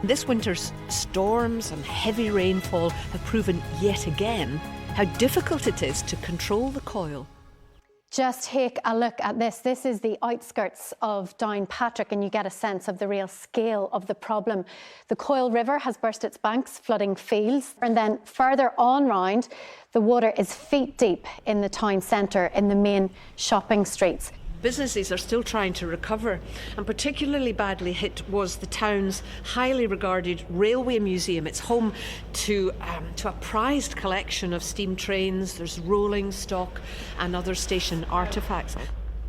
This winter's storms and heavy rainfall have proven yet again how difficult it is to control the Quoile. Just take a look at this. This is the outskirts of Downpatrick, and you get a sense of the real scale of the problem. The Quoile River has burst its banks, flooding fields. And then further on round, the water is feet deep in the town centre, in the main shopping streets. Businesses are still trying to recover, and particularly badly hit was the town's highly regarded railway museum. It's home to a prized collection of steam trains. There's rolling stock and other station artefacts.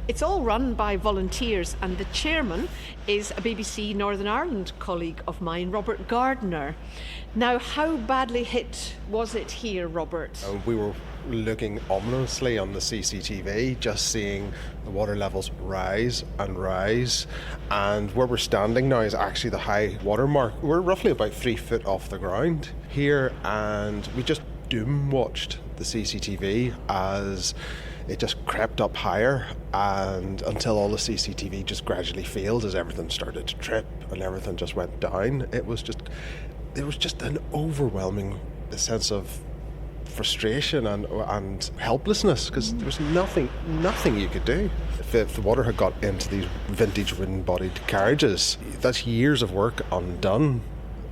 It's all run by volunteers, and the chairman is a BBC Northern Ireland colleague of mine, Robert Gardner. Now, how badly hit was it here, Robert? We were looking ominously on the CCTV, just seeing the water levels rise and rise. And where we're standing now is actually the high water mark. We're roughly about 3 foot off the ground here, and we just doom watched the CCTV as it just crept up higher, and until all the CCTV just gradually failed as everything started to trip and everything just went down. There was just an overwhelming sense of frustration and helplessness, because there was nothing you could do. If the water had got into these vintage wooden-bodied carriages, that's years of work undone.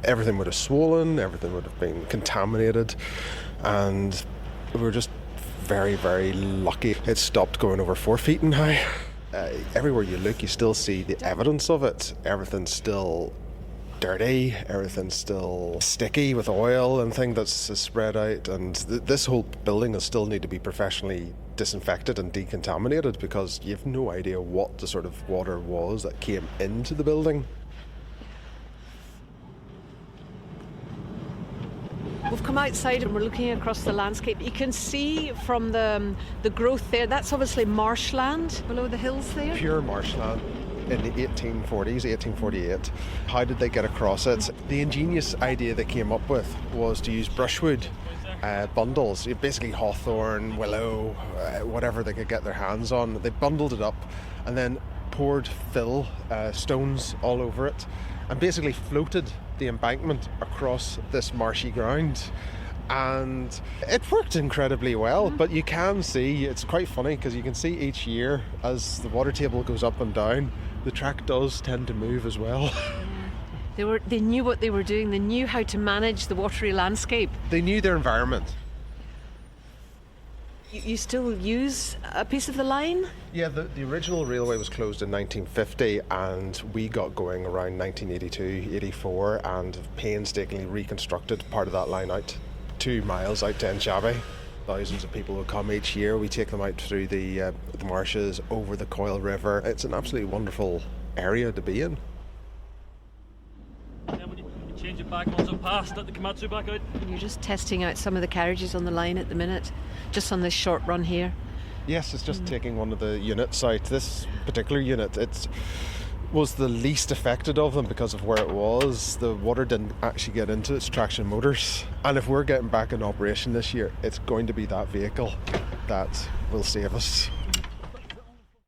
Everything would have swollen, everything would have been contaminated, and we were just very, very lucky it stopped going over 4 feet in high. Everywhere you look, you still see the evidence of it. Everything's still dirty, everything's still sticky with oil and things that's spread out, and this whole building will still need to be professionally disinfected and decontaminated, because you have no idea what the sort of water was that came into the building. We've come outside and we're looking across the landscape. You can see from the growth there, that's obviously marshland below the hills there. Pure marshland in the 1840s, 1848. How did they get across it? The ingenious idea they came up with was to use brushwood bundles, basically hawthorn, willow, whatever they could get their hands on. They bundled it up and then poured fill stones all over it, and basically floated the embankment across this marshy ground. And it worked incredibly well, but you can see, it's quite funny because you can see each year as the water table goes up and down, the track does tend to move as well. They knew what they were doing. They knew how to manage the watery landscape. They knew their environment. You still use a piece of the line? Yeah, the original railway was closed in 1950, and we got going around 1982, 84, and painstakingly reconstructed part of that line out 2 miles out to Enshabbey. Thousands of people will come each year. We take them out through the marshes, over the Quoile River. It's an absolutely wonderful area to be in. Change it back once it passed, let the Komatsu back out. You're just testing out some of the carriages on the line at the minute, just on this short run here. Yes, it's just taking one of the units out. This particular unit, it was the least affected of them because of where it was. The water didn't actually get into its traction motors. And if we're getting back in operation this year, it's going to be that vehicle that will save us.